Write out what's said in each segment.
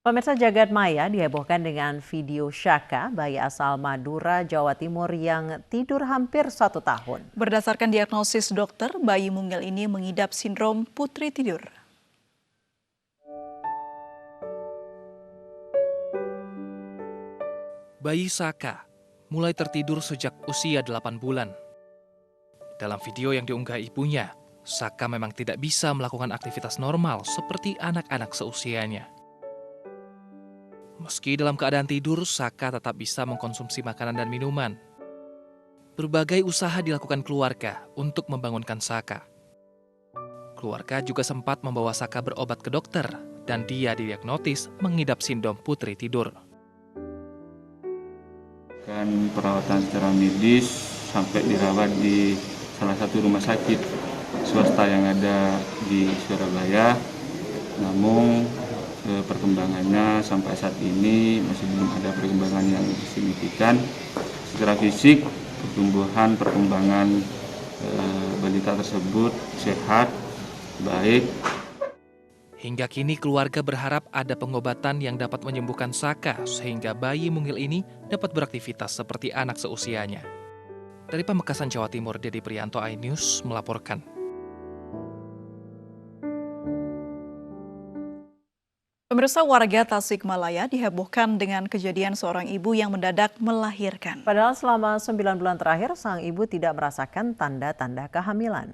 Pemirsa Jagad Maya dihebohkan dengan video Syaka, bayi asal Madura, Jawa Timur yang tidur hampir 1 tahun. Berdasarkan diagnosis dokter, bayi mungil ini mengidap sindrom putri tidur. Bayi Saka mulai tertidur sejak usia 8 bulan. Dalam video yang diunggah ibunya, Saka memang tidak bisa melakukan aktivitas normal seperti anak-anak seusianya. Meski dalam keadaan tidur, Saka tetap bisa mengkonsumsi makanan dan minuman. Berbagai usaha dilakukan keluarga untuk membangunkan Saka. Keluarga juga sempat membawa Saka berobat ke dokter dan dia didiagnosis mengidap sindrom putri tidur. Kan perawatan secara medis sampai dirawat di salah satu rumah sakit swasta yang ada di Surabaya. Namun perkembangannya sampai saat ini masih belum ada perkembangan yang signifikan. Secara fisik, perkembangan balita tersebut sehat, baik. Hingga kini keluarga berharap ada pengobatan yang dapat menyembuhkan Saka sehingga bayi mungil ini dapat beraktivitas seperti anak seusianya. Dari Pamekasan, Jawa Timur, Dedi Prianto, iNews melaporkan. Pemirsa, warga Tasikmalaya dihebohkan dengan kejadian seorang ibu yang mendadak melahirkan. Padahal selama 9 bulan terakhir, sang ibu tidak merasakan tanda-tanda kehamilan.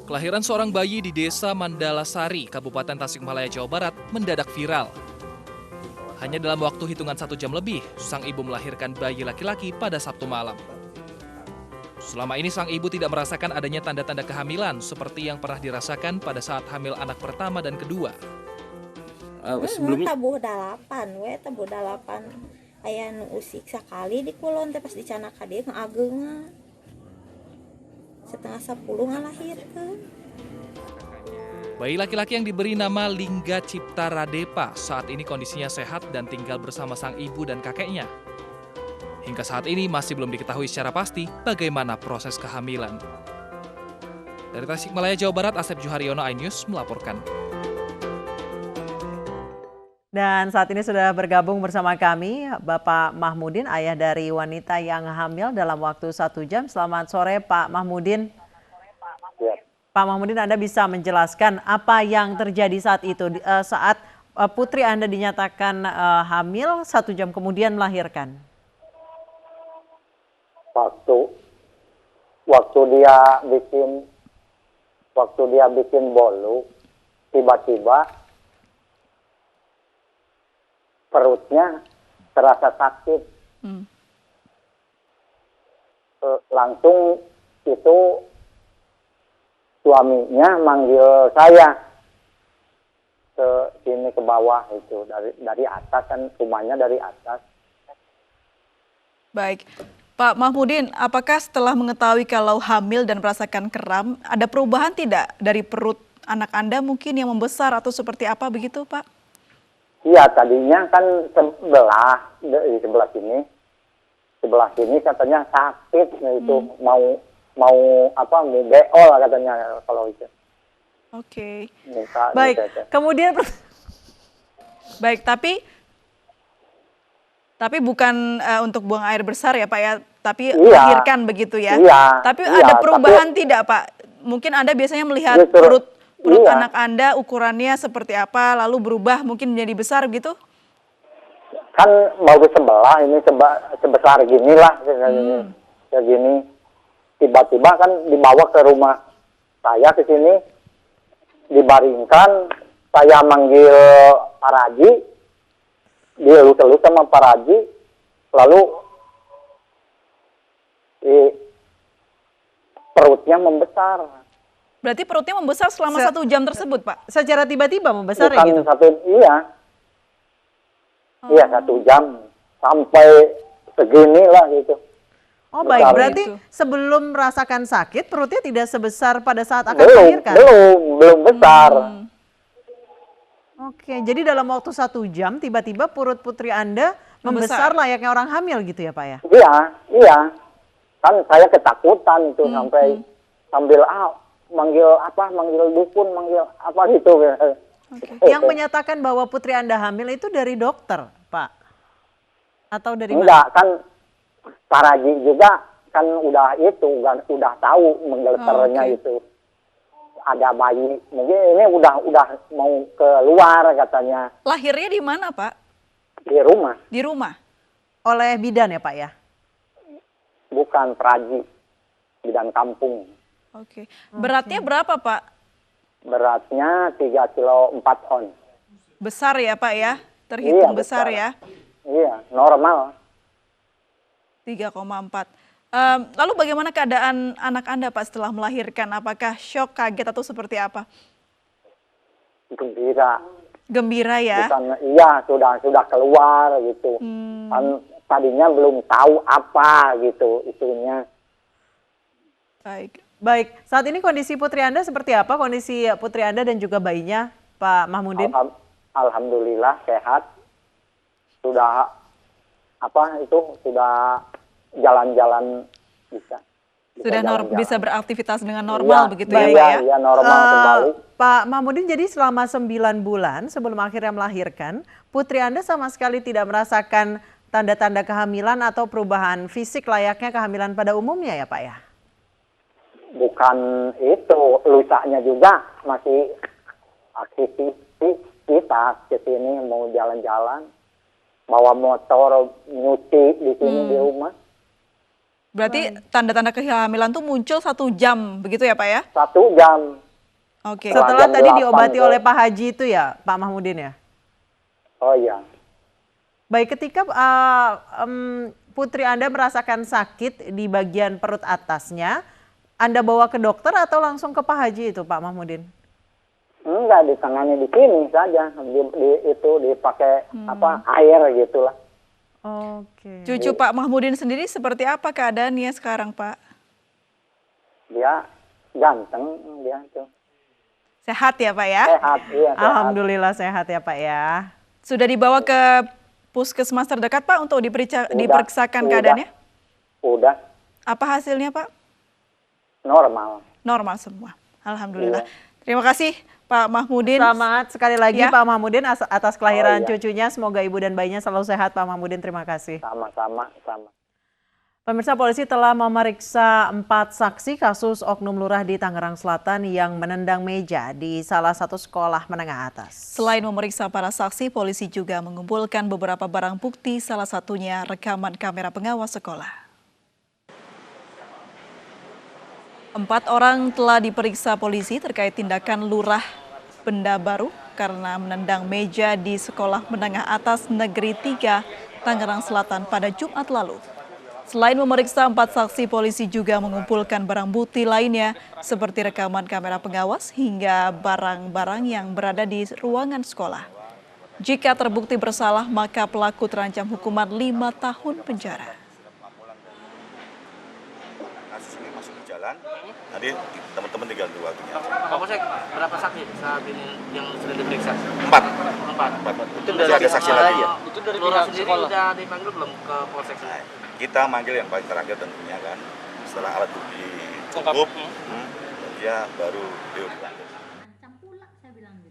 Kelahiran seorang bayi di Desa Mandalasari, Kabupaten Tasikmalaya, Jawa Barat, mendadak viral. Hanya dalam waktu hitungan 1 jam lebih, sang ibu melahirkan bayi laki-laki pada Sabtu malam. Selama ini sang ibu tidak merasakan adanya tanda-tanda kehamilan seperti yang pernah dirasakan pada saat hamil anak pertama dan kedua. Sebelumnya tabuh dalapan aya nu usik sakali di kulon teh pas dicanak ka dieu ngaageung. Setengah 10 ngalahirkeun. Bayi laki-laki yang diberi nama Lingga Cipta Radepa saat ini kondisinya sehat dan tinggal bersama sang ibu dan kakeknya. Hingga saat ini masih belum diketahui secara pasti bagaimana proses kehamilan. Dari Tasikmalaya, Jawa Barat, Asep Juharyono, iNews melaporkan. Dan saat ini sudah bergabung bersama kami Bapak Mahmudin, ayah dari wanita yang hamil dalam waktu 1 jam. Selamat sore Pak Mahmudin. Ya. Pak Mahmudin, Anda bisa menjelaskan apa yang terjadi saat itu, saat putri Anda dinyatakan hamil 1 jam kemudian melahirkan? Waktu dia bikin bolu, tiba-tiba perutnya terasa sakit. Langsung itu suaminya manggil saya ke sini ke bawah itu dari atas, kan rumahnya dari atas. Baik, Pak Mahmudin, apakah setelah mengetahui kalau hamil dan merasakan kram, ada perubahan tidak dari perut anak Anda mungkin yang membesar atau seperti apa begitu, Pak? Iya, tadinya kan sebelah sini katanya sakit, itu mau beol katanya kalau itu. Oke. Baik, kemudian baik, tapi bukan untuk buang air besar ya Pak ya, tapi melahirkan begitu ya. Iya, tapi ada perubahan tidak Pak? Mungkin Anda biasanya melihat perut anak Anda ukurannya seperti apa, lalu berubah mungkin menjadi besar gitu? Kan baru sebelah, ini sebesar gini lah, kayak gini. Tiba-tiba kan dibawa ke rumah saya ke sini, dibaringkan, saya manggil Pak Raji, dielus-elus sama Pak Raji, lalu perutnya membesar. Berarti perutnya membesar selama 1 jam tersebut, Pak? Secara tiba-tiba membesar ya gitu? Iya, 1 jam. Sampai segini lah gitu. Oh baik, berarti sebelum merasakan sakit, perutnya tidak sebesar pada saat akan melahirkan? Belum besar. Oke, jadi dalam waktu 1 jam, tiba-tiba perut putri Anda membesar layaknya orang hamil gitu ya Pak ya? Iya. Kan saya ketakutan itu sambil manggil dukun, manggil apa gitu. Yang menyatakan bahwa putri Anda hamil itu dari dokter, Pak? Atau dari mana? Enggak, kan Paraji juga kan udah tahu menggeletarnya itu. Ada bayi, mungkin ini udah mau keluar katanya. Lahirnya di mana, Pak? Di rumah. Di rumah? Oleh bidan ya, Pak ya? Bukan Praji, bidan kampung. Oke. Beratnya berapa, Pak? Beratnya 3 kilo 4 on. Besar ya, Pak ya? Terhitung Iya, besar besar. ya? Iya, normal. 3,4. Lalu bagaimana keadaan anak Anda, Pak, setelah melahirkan? Apakah shock, kaget, atau seperti apa? Gembira. Gembira ya? Bukan, iya, sudah keluar gitu. Kan tadinya belum tahu apa gitu itunya. Baik, saat ini kondisi putri Anda seperti apa? Kondisi putri Anda dan juga bayinya, Pak Mahmudin? Alhamdulillah sehat. Sudah sudah jalan-jalan bisa. Sudah bisa beraktivitas dengan normal begitu ya, Pak ya? Iya, normal kembali. Pak Mahmudin, jadi selama 9 bulan sebelum akhirnya melahirkan, putri Anda sama sekali tidak merasakan tanda-tanda kehamilan atau perubahan fisik layaknya kehamilan pada umumnya ya, Pak ya? Bukan itu, lusanya juga masih aktivitas ke sini, mau jalan-jalan, bawa motor, nyuci di sini di rumah. Berarti tanda-tanda kehamilan tuh muncul 1 jam begitu ya, Pak ya? 1 jam. Oke. Setelah jam tadi 8 diobati tuh. oleh Pak Haji itu ya, Pak Mahmudin ya? Oh iya. Baik, ketika putri Anda merasakan sakit di bagian perut atasnya, Anda bawa ke dokter atau langsung ke Pak Haji itu, Pak Mahmudin? Enggak, ditangani di sini saja. Dipakai air gitulah. Oke. Cucu Pak Mahmudin sendiri seperti apa keadaannya sekarang, Pak? Dia ganteng, dia tuh. Sehat ya, Pak ya? Sehat, iya. Sehat. Alhamdulillah sehat ya, Pak ya. Sudah dibawa ke puskesmas terdekat, Pak, untuk diperiksakan keadaannya? Udah. Apa hasilnya, Pak? Normal. Normal semua. Alhamdulillah. Terima kasih, Pak Mahmudin. Selamat sekali lagi Ya. Pak Mahmudin atas kelahiran iya. cucunya. Semoga ibu dan bayinya selalu sehat, Pak Mahmudin. Terima kasih. Sama-sama. Pemirsa, polisi telah memeriksa 4 saksi kasus oknum lurah di Tangerang Selatan yang menendang meja di salah satu sekolah menengah atas. Selain memeriksa para saksi, polisi juga mengumpulkan beberapa barang bukti, salah satunya rekaman kamera pengawas sekolah. 4 orang telah diperiksa polisi terkait tindakan lurah Benda Baru karena menendang meja di sekolah menengah atas Negeri 3 Tangerang Selatan pada Jumat lalu. Selain memeriksa 4 saksi, polisi juga mengumpulkan barang bukti lainnya seperti rekaman kamera pengawas hingga barang-barang yang berada di ruangan sekolah. Jika terbukti bersalah, maka pelaku terancam hukuman 5 tahun penjara. Kasus ini masuk berjalan, nanti teman-teman tinggal tunggu waktunya. Pak Polsek, berapa saksi saat ini yang sudah diperiksa? 4. Itu Masih ada saksi lagi. Itu dari pihak sendiri sudah dipanggil belum ke Polsek? Nah, kita manggil yang paling terakhir tentunya kan, setelah alat bukti cukup, dia baru dilanjut.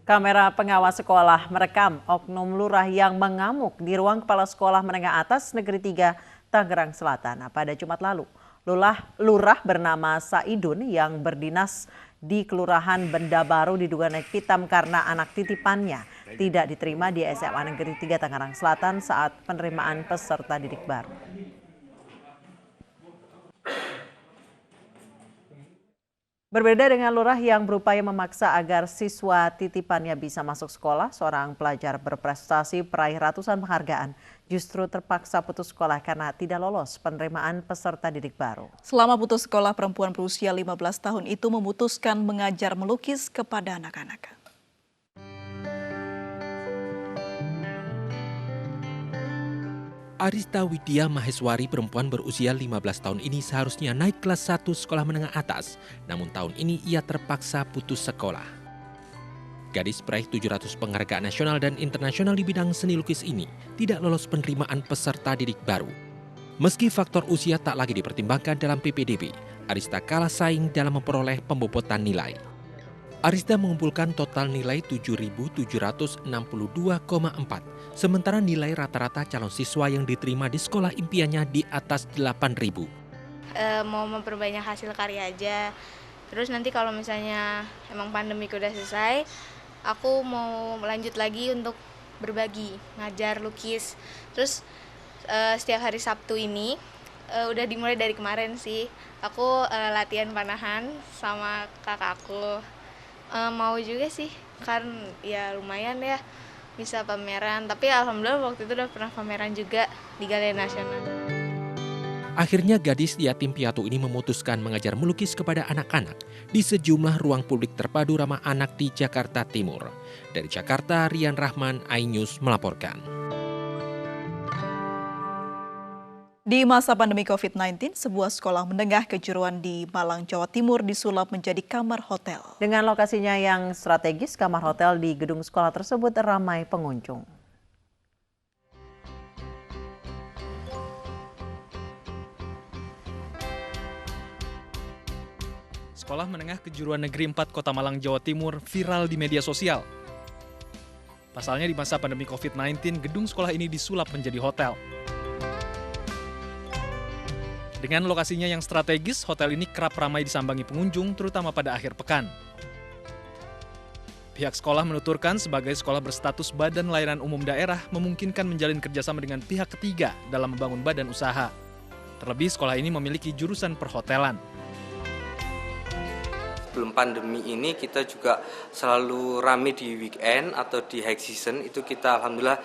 Kamera pengawas sekolah merekam oknum lurah yang mengamuk di ruang kepala sekolah menengah atas Negeri 3 Tangerang Selatan pada Jumat lalu. Lurah bernama Saidun yang berdinas di Kelurahan Benda Baru diduga naik pitam karena anak titipannya tidak diterima di SMA Negeri 3 Tangerang Selatan saat penerimaan peserta didik baru. Berbeda dengan lurah yang berupaya memaksa agar siswa titipannya bisa masuk sekolah, seorang pelajar berprestasi peraih ratusan penghargaan justru terpaksa putus sekolah karena tidak lolos penerimaan peserta didik baru. Selama putus sekolah, perempuan berusia 15 tahun itu memutuskan mengajar melukis kepada anak-anak. Arista Widya Maheswari, perempuan berusia 15 tahun ini seharusnya naik kelas 1 sekolah menengah atas. Namun tahun ini ia terpaksa putus sekolah. Gadis peraih 700 penghargaan nasional dan internasional di bidang seni lukis ini tidak lolos penerimaan peserta didik baru. Meski faktor usia tak lagi dipertimbangkan dalam PPDB, Arista kalah saing dalam memperoleh pembobotan nilai. Arista mengumpulkan total nilai 7.762,4, sementara nilai rata-rata calon siswa yang diterima di sekolah impiannya di atas 8.000. Mau memperbanyak hasil karya aja. Terus nanti kalau misalnya emang pandemi udah selesai, aku mau lanjut lagi untuk berbagi, ngajar lukis. Terus setiap hari Sabtu ini udah dimulai dari kemarin sih. Aku latihan panahan sama kakakku. Mau juga sih, kan ya lumayan ya bisa pameran. Tapi alhamdulillah waktu itu udah pernah pameran juga di Galeri Nasional. Akhirnya gadis yatim piatu ini memutuskan mengajar melukis kepada anak-anak di sejumlah ruang publik terpadu ramah anak di Jakarta Timur. Dari Jakarta, Rian Rahman, iNews melaporkan. Di masa pandemi COVID-19, sebuah sekolah menengah kejuruan di Malang, Jawa Timur disulap menjadi kamar hotel. Dengan lokasinya yang strategis, kamar hotel di gedung sekolah tersebut ramai pengunjung. Sekolah Menengah Kejuruan Negeri 4 Kota Malang, Jawa Timur viral di media sosial. Pasalnya di masa pandemi COVID-19, gedung sekolah ini disulap menjadi hotel. Dengan lokasinya yang strategis, hotel ini kerap ramai disambangi pengunjung, terutama pada akhir pekan. Pihak sekolah menuturkan sebagai sekolah berstatus Badan Layanan Umum Daerah memungkinkan menjalin kerjasama dengan pihak ketiga dalam membangun badan usaha. Terlebih sekolah ini memiliki jurusan perhotelan. Sebelum pandemi ini kita juga selalu ramai di weekend atau di high season, itu kita alhamdulillah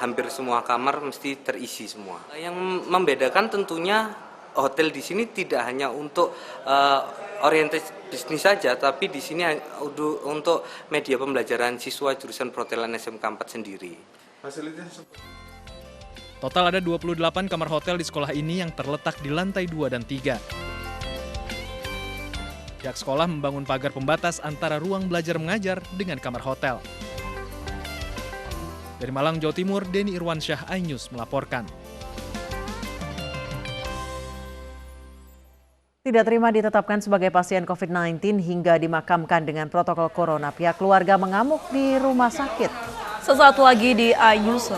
hampir semua kamar mesti terisi semua. Yang membedakan tentunya hotel di sini tidak hanya untuk orientasi bisnis saja, tapi di sini untuk media pembelajaran siswa jurusan perhotelan SMK 4 sendiri. Total ada 28 kamar hotel di sekolah ini yang terletak di lantai 2 dan 3. Pihak sekolah membangun pagar pembatas antara ruang belajar mengajar dengan kamar hotel. Dari Malang, Jawa Timur, Denny Irwansyah, iNews melaporkan. Tidak terima ditetapkan sebagai pasien COVID-19 hingga dimakamkan dengan protokol corona. Pihak keluarga mengamuk di rumah sakit. Sesaat lagi di iNews.